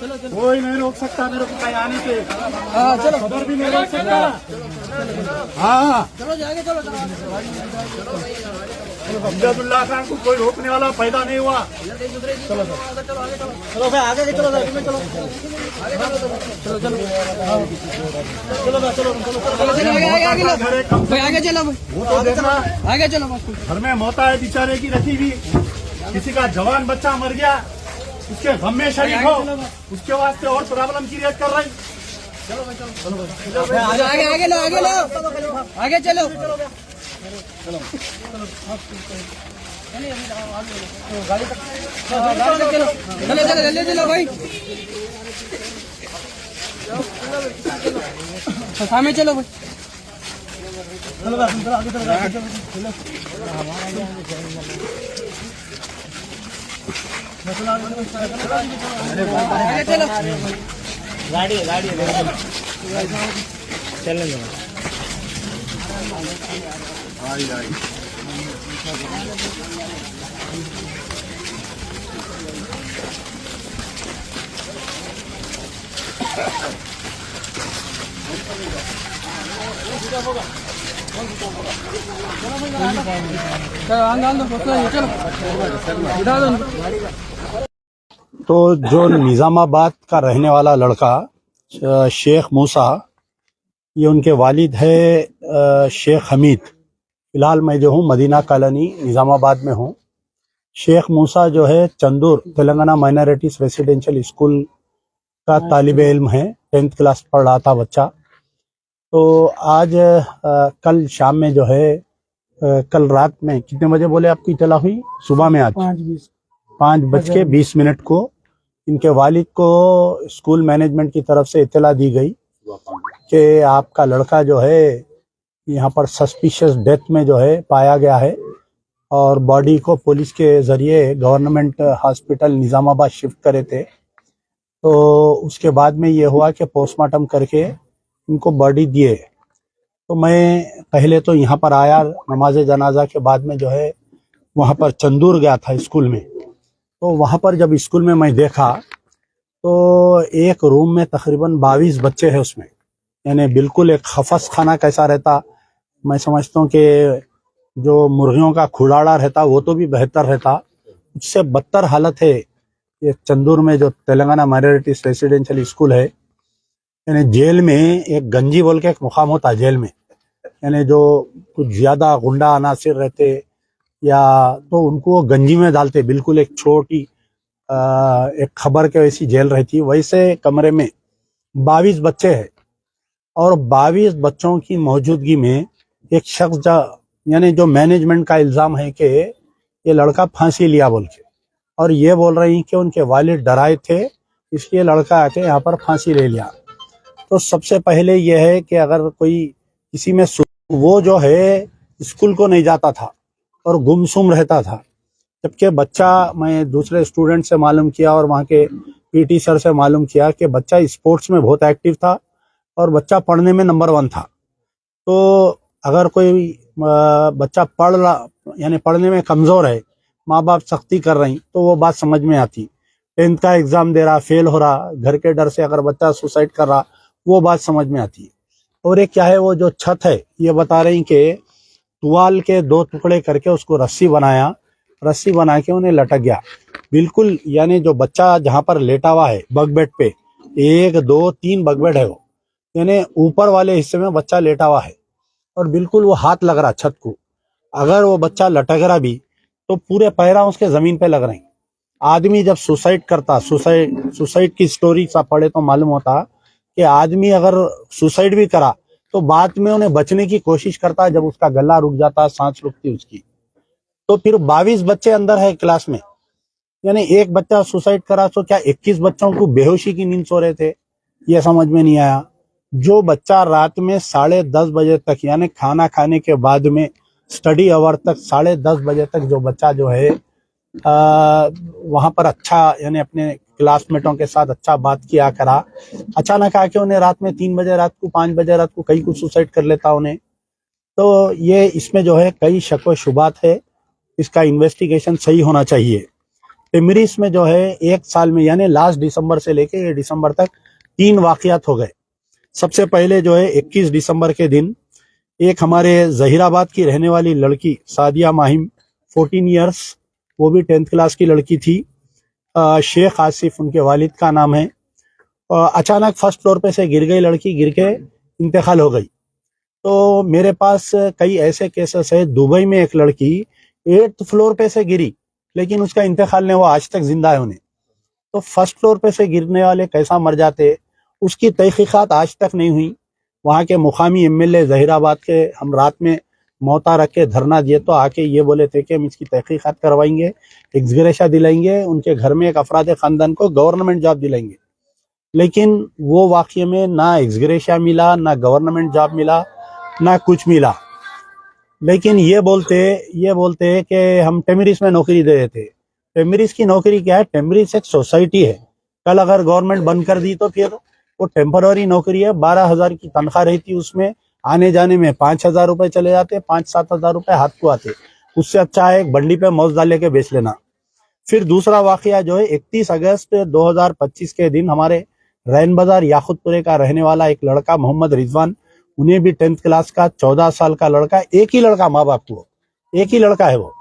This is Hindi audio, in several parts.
कोई नहीं रोक सकता मेरे को कहीं आने से। चलो खबर भी नहीं रोक सकता। हाँ चलो आगे चलो। अब्दुल्ला खान को कोई रोकने वाला पैदा नहीं हुआ। चलो चलो भाई आगे चलो चलो चलो चलो आगे चलो वो तो देखना आगे चलो। घर में मौता है बेचारे की रखी हुई, किसी का जवान बच्चा मर गया, उसके गम में शरीक हो, उसके वास्ते और प्रॉब्लम क्रिएट कर रही। आगे आगे लो आगे लो आगे चलो। चलो चलो भाई सामने चलो भाई। आगे चलो गाड़ी गाड़ी चलने दो। तो जो निजामाबाद का रहने वाला लड़का शेख मूसा, ये उनके वालिद है शेख हमीद। फिलहाल मैं जो हूँ मदीना कॉलोनी निजामाबाद में हूँ। शेख मूसा जो है Chandur Telangana minorities residential school का तालिब इल्म है, 10th क्लास पढ़ रहा था बच्चा। तो आज कल शाम में जो है कल रात में कितने बजे बोले आपको इतला हुई? सुबह में आज 5:20 को इनके वालिद को स्कूल मैनेजमेंट की तरफ से इतला दी गई कि आपका लड़का जो है यहाँ पर सस्पिशियस डेथ में जो है पाया गया है और बॉडी को पुलिस के जरिए गवर्नमेंट हॉस्पिटल निजामाबाद शिफ्ट करे थे। तो उसके बाद में ये हुआ कि पोस्टमार्टम करके इनको बॉडी दिए। तो मैं पहले तो यहाँ पर आया, नमाज जनाजा के बाद में जो है वहाँ पर चंदूर गया था स्कूल में। तो वहाँ पर जब स्कूल में मैं देखा तो एक रूम में तकरीबन 22 बच्चे हैं उसमें, यानी बिल्कुल एक खफस खाना कैसा रहता, मैं समझता हूँ कि जो मुर्गियों का खुड़ाड़ा रहता वो तो भी बेहतर रहता, उससे बदतर हालत है ये चंदूर में जो तेलंगाना माइनॉरिटीज रेसिडेंशियल स्कूल है। यानी जेल में एक गंजी बोल के एक मुकाम होता है जेल में, यानी जो कुछ ज्यादा गुंडा अनासिर रहते या तो उनको वो गंजी में डालते, बिल्कुल एक छोटी एक खबर के वैसी जेल रहती, वैसे कमरे में 22 बच्चे हैं और 22 बच्चों की मौजूदगी में एक शख्स यानी जो मैनेजमेंट का इल्जाम है कि ये लड़का फांसी लिया बोल के, और ये बोल रही कि उनके वालिद डराए थे इसलिए लड़का आके यहाँ पर फांसी ले लिया। तो सबसे पहले यह है कि अगर कोई किसी में वो जो है स्कूल को नहीं जाता था और गुमसुम रहता था, जबकि बच्चा, मैं दूसरे स्टूडेंट से मालूम किया और वहाँ के पीटी सर से मालूम किया कि बच्चा स्पोर्ट्स में बहुत एक्टिव था और बच्चा पढ़ने में नंबर 1 था। तो अगर कोई बच्चा पढ़ रहा यानी पढ़ने में कमज़ोर है, माँ बाप सख्ती कर रही तो वो बात समझ में आती। 10th का एग्ज़ाम दे रहा, फेल हो रहा, घर के डर से अगर बच्चा सुसाइड कर रहा, वो बात समझ में आती है। और एक क्या है, वो जो छत है ये बता रही कि तुवाल के 2 टुकड़े करके उसको रस्सी बनाया, रस्सी बना के उन्हें लटक गया बिल्कुल, यानी जो बच्चा जहाँ पर लेटा हुआ है बग बेड पे, 1 2 3 बग बेड है वो, यानी ऊपर वाले हिस्से में बच्चा लेटा हुआ है और बिल्कुल वो हाथ लग रहा छत को। अगर वो बच्चा लटक रहा भी तो पूरे पैरा उसके जमीन पे लग रहे हैं। आदमी जब सुसाइड करता, सुसाइड की स्टोरी सा पढ़े तो मालूम होता कि आदमी अगर सुसाइड भी करा तो बाद में उन्हें बचने की कोशिश करता, जब उसका गला रुक जाता, सांस रुकती उसकी। तो फिर 22 बच्चे अंदर है क्लास में, यानी एक बच्चा सुसाइड करा तो क्या 21 बच्चों को बेहोशी की नींद सो रहे थे, यह समझ में नहीं आया। जो बच्चा रात में 10:30 बजे तक, यानी खाना खाने के बाद में स्टडी आवर तक 10:30 बजे तक जो बच्चा जो है वहां पर अच्छा, यानी अपने क्लासमेटों के साथ अच्छा बात किया करा, अचानक आके उन्हें रात में 3 बजे रात को, 5 बजे रात को कई कुछ सुसाइड कर लेता उन्हें। तो ये इसमें जो है कई शक व शुबात है, इसका इन्वेस्टिगेशन सही होना चाहिए। टिमरिस में जो है एक साल में यानी लास्ट दिसंबर से लेके ये दिसंबर तक 3 वाकयात हो गए। सबसे पहले जो है 21 दिसंबर के दिन एक हमारे जहीराबाद की रहने वाली लड़की सादिया माहिम 14 इयर्स, वो भी 10th क्लास की लड़की थी, शेख आसिफ उनके वालिद का नाम है। अचानक फर्स्ट फ्लोर पे से गिर गई लड़की, गिर के इंतकाल हो गई। तो मेरे पास कई ऐसे केसेस है। दुबई में एक लड़की 8th फ्लोर पे से गिरी, लेकिन उसका इंतकाल नहीं हुआ, आज तक जिंदा है उन्हें। तो फर्स्ट फ्लोर पे से गिरने वाले कैसा मर जाते, उसकी तहकीकात आज तक नहीं हुई। वहाँ के मुकामी एमएलए जहीराबाद के हम रात में मोता रख के धरना दिए तो आके ये बोले थे कि हम इसकी तहकीकात करवाएंगे, एक्सग्रेशा दिलाएंगे, उनके घर में एक अफराद खानदान को गवर्नमेंट जॉब दिलाएंगे। लेकिन वो वाकये में ना एक्सग्रेशा मिला, ना गवर्नमेंट जॉब मिला, ना कुछ मिला। लेकिन ये बोलते कि हम टेमरिस में नौकरी दे देते। टेमरिस की नौकरी क्या है? टेमरिस एक सोसाइटी है। कल अगर गवर्नमेंट बंद कर दी तो फिर वो टेम्पररी नौकरी है। 12,000 की तनख्वाह रहती, उसमें आने जाने में 5,000 रुपए चले जाते, 5-7 हजार रुपए हाथ को आते। उससे अच्छा है एक बंडी पे मौज डाल के बेच लेना। फिर दूसरा वाकया जो है 31 अगस्त 2025 के दिन हमारे रैन बाजार याकुतपुरे का रहने वाला एक लड़का मोहम्मद रिजवान, उन्हें भी 10th क्लास का 14 साल का लड़का, एक ही लड़का, माँ बाप को एक ही लड़का है वो।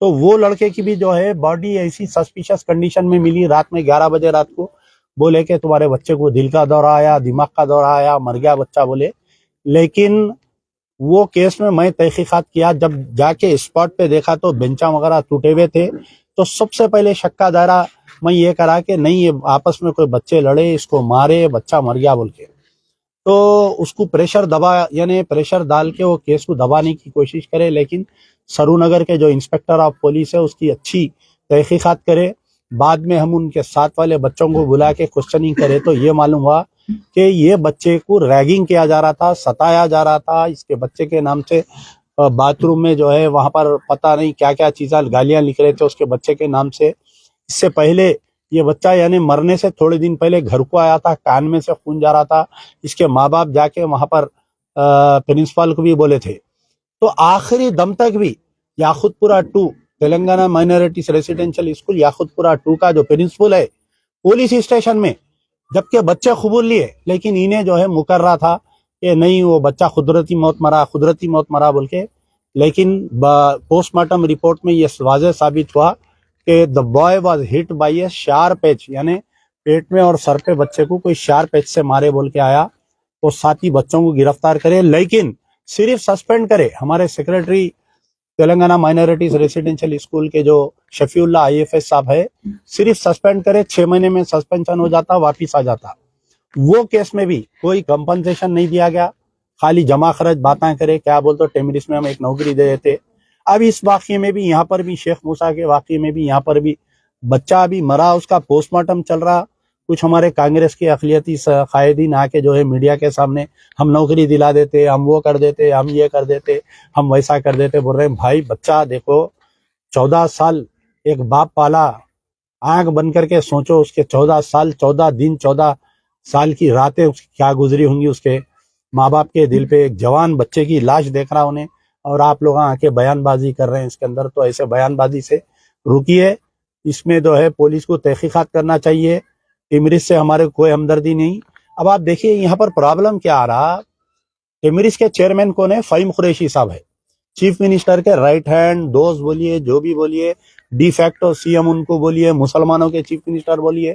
तो वो लड़के की भी जो है बॉडी ऐसी सस्पिशियस कंडीशन में मिली रात में 11 बजे रात को। बोले कि तुम्हारे बच्चे को दिल का दौरा आया, दिमाग का दौरा आया, मर गया बच्चा बोले। लेकिन वो केस में मैं तहकीकात किया, जब जाके स्पॉट पे देखा तो बेंचा वगैरह टूटे हुए थे। तो सबसे पहले शक का दायरा मैं ये करा कि नहीं ये आपस में कोई बच्चे लड़े, इसको मारे, बच्चा मर गया बोल के। तो उसको प्रेशर डाल के वो केस को दबाने की कोशिश करे। लेकिन सरूनगर के जो इंस्पेक्टर ऑफ पुलिस है उसकी अच्छी तहकीकात करे। बाद में हम उनके साथ वाले बच्चों को बुला के क्वेश्चनिंग करे तो ये मालूम हुआ कि ये बच्चे को रैगिंग किया जा रहा था, सताया जा रहा था। इसके बच्चे के नाम से बाथरूम में जो है वहां पर पता नहीं क्या क्या चीज़ें गालियां लिख रहे थे उसके बच्चे के नाम से। इससे पहले ये बच्चा यानी मरने से थोड़े दिन पहले घर को आया था, कान में से खून जा रहा था। इसके माँ बाप जाके वहां पर प्रिंसिपल को भी बोले थे। तो आखिरी दम तक भी Yakutpura 2 Telangana minorities residential school Yakutpura 2 का जो प्रिंसिपल है पुलिस स्टेशन में, जबकि बच्चे कबूल लिए, लेकिन इन्हें जो है मुकर्रा था कि नहीं वो बच्चा कुदरती मौत मरा बोल के। लेकिन पोस्टमार्टम रिपोर्ट में ये वाज़ेह साबित हुआ कि the boy was hit by a sharp edge, यानी पेट में और सर पे बच्चे को कोई शार्प एज से मारे बोल के आया। तो साथ ही बच्चों को गिरफ्तार करे, लेकिन सिर्फ सस्पेंड करे। हमारे secretary Telangana minorities residential school के जो शफीउल्लाह IFS साहब है, सिर्फ सस्पेंड करे, 6 महीने में सस्पेंशन हो जाता, वापिस आ जाता। वो केस में भी कोई कंपनसेशन नहीं दिया गया, खाली जमा खर्च बातें करे, क्या बोलते टेमरिस में हम एक नौकरी दे देते। अब इस वाकये में भी, यहाँ पर भी शेख मूसा के वाकये में भी यहाँ पर भी बच्चा अभी मरा, उसका पोस्टमार्टम चल रहा। कुछ हमारे कांग्रेस के अखिलियती कायदीन आके जो है मीडिया के सामने हम नौकरी दिला देते, हम वो कर देते, हम ये कर देते, हम वैसा कर देते। बोल रहे हैं भाई बच्चा देखो 14 साल एक बाप पाला, आंख बंद करके सोचो उसके 14 साल 14 दिन 14 साल की रातें उसकी क्या गुजरी होंगी उसके माँ बाप के दिल पे। एक जवान बच्चे की लाश देख रहा उन्हें, और आप लोग आके बयानबाजी कर रहे हैं इसके अंदर। तो ऐसे बयानबाजी से रुकिए, इसमें जो है पुलिस को तहकीकात करना चाहिए। टिमरिस से हमारे कोई हमदर्दी नहीं। अब आप देखिए यहाँ पर प्रॉब्लम क्या आ रहा। टिमरिस के चेयरमैन कौन है? फ़हीम कुरैशी साहब है, चीफ मिनिस्टर के राइट हैंड दोस्त बोलिए, जो भी बोलिए, डी फैक्टो CM उनको बोलिए, मुसलमानों के चीफ मिनिस्टर बोलिए।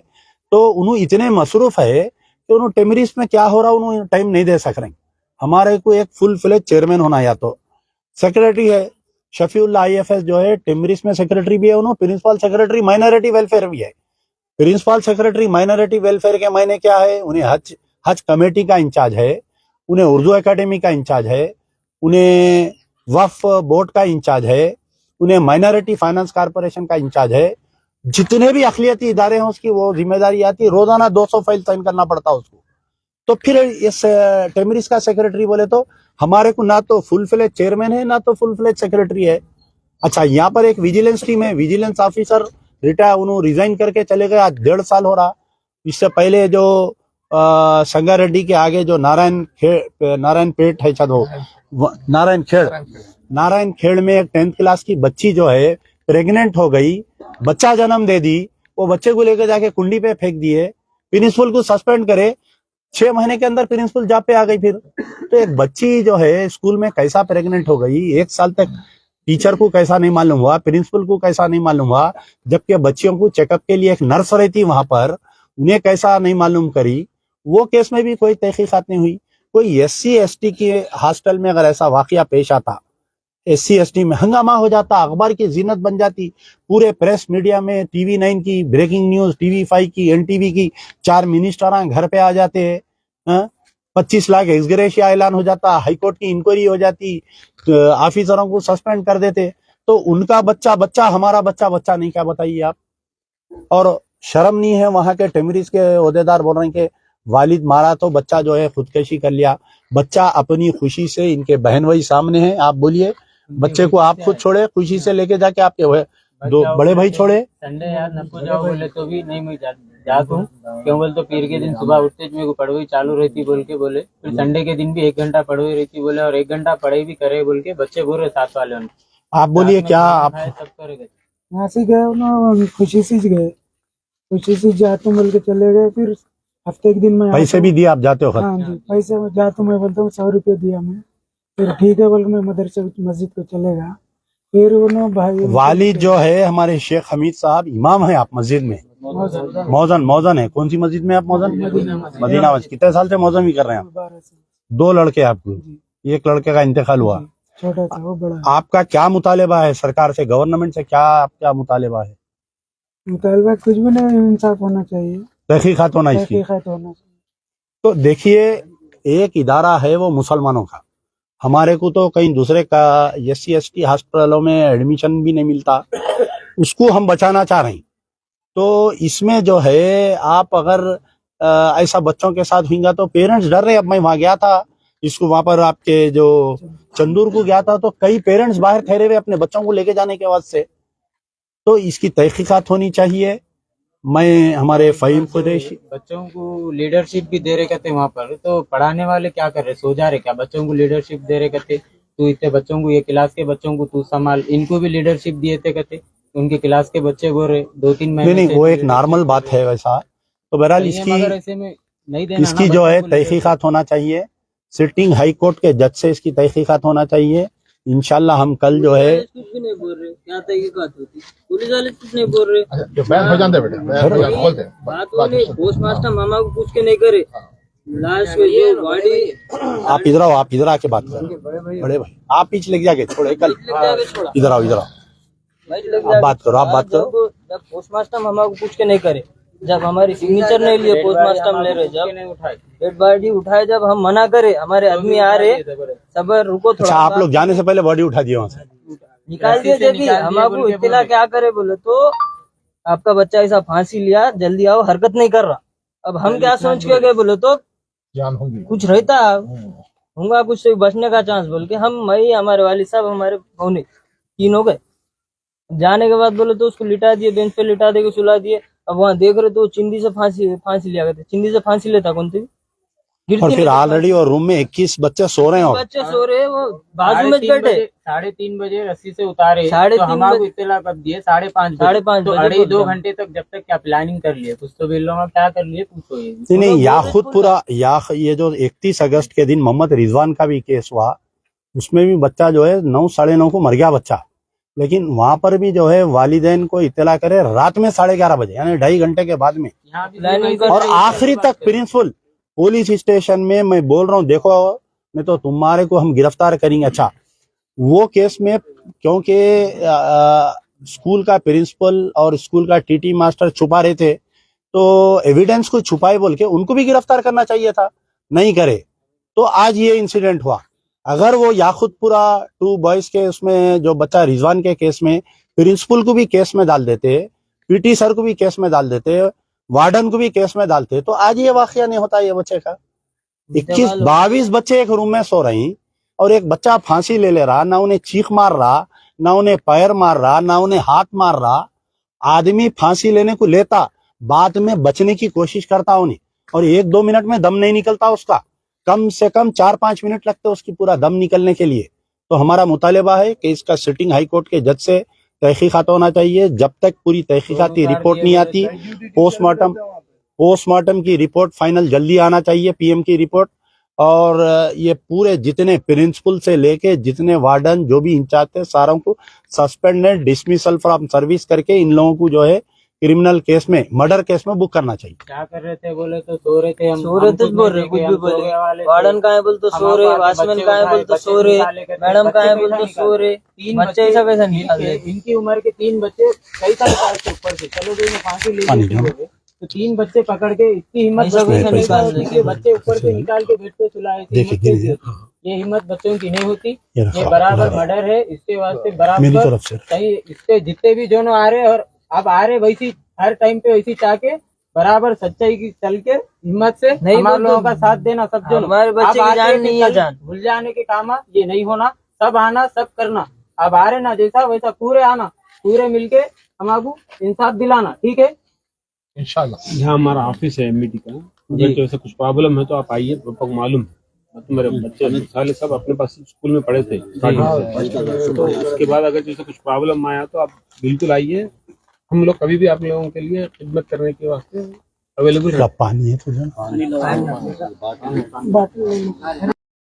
तो उन्होंने इतने मसरूफ है कि उन्होंने टिमरिस में क्या हो रहा उन्होंने टाइम नहीं दे सक रहे। हमारे को एक फुल फ्लेज चेयरमैन होना, या तो सेक्रेटरी है शफीउल्लाह IFS जो है टिमरिस में सेक्रेटरी भी है, उन्होंने प्रिंसिपल सेक्रेटरी माइनॉरिटी वेलफेयर भी है। प्रिंसिपल सेक्रेटरी माइनॉरिटी वेलफेयर के मायने क्या है? उन्हें हज कमेटी का इंचार्ज है, उन्हें उर्दू एकेडमी का इंचार्ज है, उन्हें वक्फ बोर्ड का इंचार्ज है, उन्हें माइनॉरिटी फाइनेंस कॉर्पोरेशन का इंचार्ज है। जितने भी अखिलियती इदारे हैं उसकी वो जिम्मेदारी आती है। रोजाना 200 फाइल साइन करना पड़ता है उसको। तो फिर इस टेमरिस का सेक्रेटरी बोले तो हमारे को ना तो फुल फ्लेज चेयरमैन है, ना तो फुल फ्लेज सेक्रेटरी है। अच्छा, यहाँ पर एक विजिलेंस टीम है, विजिलेंस ऑफिसर रिटायर, उन्होंने रिजाइन करके चले गए, आज 1.5 साल हो रहा। इससे पहले जो संगारेड्डी के आगे जो नारायण पेट है, नारायण खेड़ में एक 10th क्लास की बच्ची जो है प्रेग्नेंट हो गई। बच्चा जन्म दे दी, वो बच्चे को लेकर जाके कुंडी पे फेंक दिए, प्रिंसिपल को सस्पेंड करे, 6 महीने के अंदर प्रिंसिपल जॉब पे आ गई। फिर तो एक बच्ची जो है स्कूल में कैसा प्रेग्नेंट हो गई, 1 साल तक टीचर को कैसा नहीं मालूम हुआ, प्रिंसिपल को कैसा नहीं मालूम हुआ, जबकि बच्चियों को चेकअप के लिए एक नर्स रहती वहां पर, उन्हें कैसा नहीं मालूम करी। वो केस में भी कोई तहकीकात नहीं हुई। कोई SC ST के हॉस्टल में अगर ऐसा वाकया पेश आता, SC ST में हंगामा हो जाता, अखबार की जीनत बन जाती, पूरे प्रेस मीडिया में TV9 की ब्रेकिंग न्यूज, TV5 की, NTV की, 4 मिनिस्टर घर पे आ जाते हैं, 25 लाख एक्सग्रेशिया ऐलान हो जाता, हाईकोर्ट की इंक्वायरी हो जाती, ऑफिसरों को सस्पेंड कर देते। तो उनका बच्चा बच्चा, हमारा बच्चा बच्चा नहीं, क्या बताइए आप। और शर्म नहीं है, वहां के टेमरिस के ओहदेदार बोल रहे हैं कि वालिद मारा तो बच्चा जो है खुदकशी कर लिया। बच्चा अपनी खुशी से, इनके बहन भाई सामने हैं, आप बोलिए, बच्चे को आप खुद छोड़े, खुशी से लेके जाके आपके 2 बड़े भाई छोड़े। संडे यार नको जाओ बोले तो भी नहीं, मैं जाता हूँ। क्यों बोले तो पीर के दिन सुबह उठते मेरे को पढ़ाई चालू रहती बोल के बोले, फिर संडे के दिन भी 1 घंटा पढ़ाई रहती बोले, और 1 घंटा पढ़ाई भी करे बोल के बच्चे बोल रहे साथ वाले। आप बोलिए क्या आप सब करेगा। यहाँ से गए ना, खुशी से गए, खुशी से जाते बोल के चले गए। फिर हफ्ते के दिन में पैसे भी दिए, आप जाते हो? हाँ जी, पैसे में जाता हूँ, मैं बोलता हूँ 100 रुपये दिया मैं। फिर ठीक है बोल के मैं मदरसे मस्जिद को चलेगा। फिर वो ना भाई वालिद जो है हमारे शेख हमीद साहब इमाम है आप मस्जिद में, मौजन है। कौन सी मस्जिद में आप मौजन? मदीना मस्जिद। कितने साल से मौजन भी कर रहे हैं आप? 12 से। 2 लड़के आपको, एक लड़के का इंतकाल हुआ, छोटा था वो बड़ा। आपका क्या मुतालिबा है सरकार से, गवर्नमेंट से, क्या आपका मुतालिबा है? मुतालबा कुछ भी नहीं, इंसाफ होना चाहिए, तहकीकात होना इसकी। तहकीकात होना चाहिए। तो देखिए, एक इदारा है वो मुसलमानों का, हमारे को तो कहीं दूसरे का SC ST हॉस्पिटलों में एडमिशन भी नहीं मिलता, उसको हम बचाना चाह रहे हैं। तो इसमें जो है आप अगर ऐसा बच्चों के साथ होगा तो पेरेंट्स डर रहे। अब मैं वहां गया था, इसको वहां पर आपके जो चंदूर को गया था, तो कई पेरेंट्स बाहर ठहरे हुए अपने बच्चों को लेके जाने के वास्ते। तो इसकी तहकीकात होनी चाहिए। मैं हमारे फ़हीम कुरैशी, बच्चों को लीडरशिप भी दे रहे कहते वहाँ पर, तो पढ़ाने वाले क्या कर रहे, सो जा रहे क्या? बच्चों को लीडरशिप दे रहे कहते, तू इतने बच्चों को, ये क्लास के बच्चों को तू संभाल, इनको भी लीडरशिप दिए थे कहते, उनके क्लास के बच्चे बोल रहे 2-3 महीने नहीं वो एक नॉर्मल बात है वैसा। तो बहरहाल इसकी जो है तहकीकात होना चाहिए। सिटिंग हाई कोर्ट के जज से इसकी तहकीकात होना चाहिए। इंशाल्लाह हम कल जो है कुछ भी नहीं बोल रहे, क्या तहकीकात होती, पुलिस वाले कुछ नहीं बोल रहे। बहन हो जाते बेटा, खोल दे। बात वो नहीं, पोस्टमास्टर मामा को पूछ के नहीं करे, लाश में जो बॉडी। आप इधर आओ, आप इधर आके बात करो, बड़े भाई आप पीछे लेके जाके छोड़े कल, इधर आओ, इधर आओ, आप बात करो, आप बात करो। जब पोस्टमास्टर मामा को पूछ के नहीं करे, जब हमारी सिग्नेचर नहीं लिए, पोस्टमास्टर ले रहे, जब डेड बॉडी उठाए, जब हम मना करे, हमारे आदमी आ रहे, सब रुको थोड़ा। अच्छा, आप लोग जाने से पहले बॉडी उठा दिए वहां से, निकाल दिए थे कि हमको इत्तला क्या करे, बोले तो आपका बच्चा ऐसा फांसी लिया, जल्दी आओ, हरकत नहीं कर रहा। अब हम क्या सोच के गए, बोले तो जान होंगी, कुछ रहता होगा, कुछ से बचने का चांस, बोल के हम, मैं, हमारे वालिद साहब, हमारे भौनी 3 हो गए। जाने के बाद बोले तो उसको लिटा दिए, बेंच पे लिटा दे के सुला दिए। अब वहाँ देख रहे तो चिंदी से फांसी लिया करते, चिंदी से फांसी लेता कौन थी, और फिर ऑलरेडी और रूम में 21 बच्चे सो रहे हैं, और बच्चे सो रहे, वो बाजू में बैठे। 3:30 बजे रस्सी से उतारे, 3:30 तो हमारे इत्तला कब दिए? 5:30 5:30 तो बजे 2.5 घंटे तक जब तक क्या प्लानिंग कर लिए, कुछ तो बिल्लों में क्या कर लिए, पूछो ये। नहीं याखुद पूरा ये जो 31 अगस्त के दिन मोहम्मद रिजवान का भी केस हुआ, उसमें भी बच्चा जो है 9, 9:30 को मर गया बच्चा। लेकिन वहां पर भी जो है वालिदैन को इत्तला करे रात में 11:30 बजे, यानी 2.5 घंटे के बाद में, और आखिरी तक प्रिंसिपल पुलिस स्टेशन में। मैं बोल रहा हूँ, देखो नहीं तो तुम्हारे को हम गिरफ्तार करेंगे। अच्छा, वो केस में क्योंकि स्कूल का प्रिंसिपल और स्कूल का TT मास्टर छुपा रहे थे, तो एविडेंस को छुपाए बोल के उनको भी गिरफ्तार करना चाहिए था, नहीं करे, तो आज ये इंसिडेंट हुआ। अगर वो याखुदपुरा 2 बॉयज के उसमें जो बच्चा रिजवान के केस में प्रिंसिपल को भी केस में डाल देते, PT सर को भी केस में डाल देते, वार्डन को भी केस में डालते, तो आज ये वाकया नहीं होता ये बच्चे का। 22 बच्चे एक रूम में सो रहे हैं, और एक बच्चा फांसी ले रहा, ना उन्हें चीख मार रहा, ना उन्हें पैर मार रहा, ना उन्हें हाथ मार रहा। आदमी फांसी लेने को लेता, बाद में बचने की कोशिश करता उन्हें, और 1-2 मिनट में दम नहीं निकलता उसका, कम से कम 4-5 मिनट लगते उसकी पूरा दम निकलने के लिए। तो हमारा मुतालिबा है कि इसका सिटिंग हाई कोर्ट के जज से तहकीकात होना चाहिए। जब तक पूरी तहकीकाती रिपोर्ट नहीं आती, पोस्टमार्टम की रिपोर्ट फाइनल जल्दी आना चाहिए, पीएम की रिपोर्ट। और ये पूरे जितने प्रिंसिपल से लेके जितने वार्डन जो भी इंचार्ज थे सारों को सस्पेंडेड, डिसमिसल फ्रॉम सर्विस करके इन लोगों को जो है क्रिमिनल केस में, मर्डर केस में बुक करना चाहिए। क्या कर रहे थे बोले तो सो रहे थे हम, सो रहे थे बोल रहे, कुछ भी बोले। वार्डन कहाँ है बोल तो सो रहे, वॉचमैन कहाँ है बोल तो सो रहे, मैडम कहाँ है बोल तो सो रहे। बच्चे ऐसा कैसा निकाल रहे? इनकी उम्र के 3 बच्चे कई साल के ऊपर से, चलो जो फांसी ले ली तो 3 बच्चे पकड़ के इतनी हिम्मत ऐसा कैसा निकाल रहे? बच्चे ऊपर से निकाल के बेड पे सुलाए थे। ये हिम्मत बच्चों की नहीं होती, ये बराबर मर्डर है। इसके वास्ते बराबर सही, इससे जितने भी जो आ रहे और अब आ रहे वैसी हर टाइम पे वैसी चाह के बराबर सच्चाई की चल के हिम्मत से हमारे लोगों का साथ देना। सब जो हमारे बच्चे की जान नहीं है, जान भूल जाने के काम ये नहीं होना, सब आना सब करना। अब आ रहे ना जैसा वैसा पूरे आना, पूरे मिलके हम आपको इंसाफ दिलाना, ठीक है इंशाल्लाह। यहाँ हमारा ऑफिस है एमबीडी का, अगर तो ऐसा कुछ प्रॉब्लम है तो आप आइए, पापा को मालूम है तो मेरे बच्चे साले सब अपने पास स्कूल में पढ़े थे तो उसके बाद अगर जैसे कुछ प्रॉब्लम आया तो आप बिल्कुल आइए। हम लोग कभी भी आप लोगों के लिए खिदमत करने के वास्ते अवेलेबल। पानी है तुझे? बात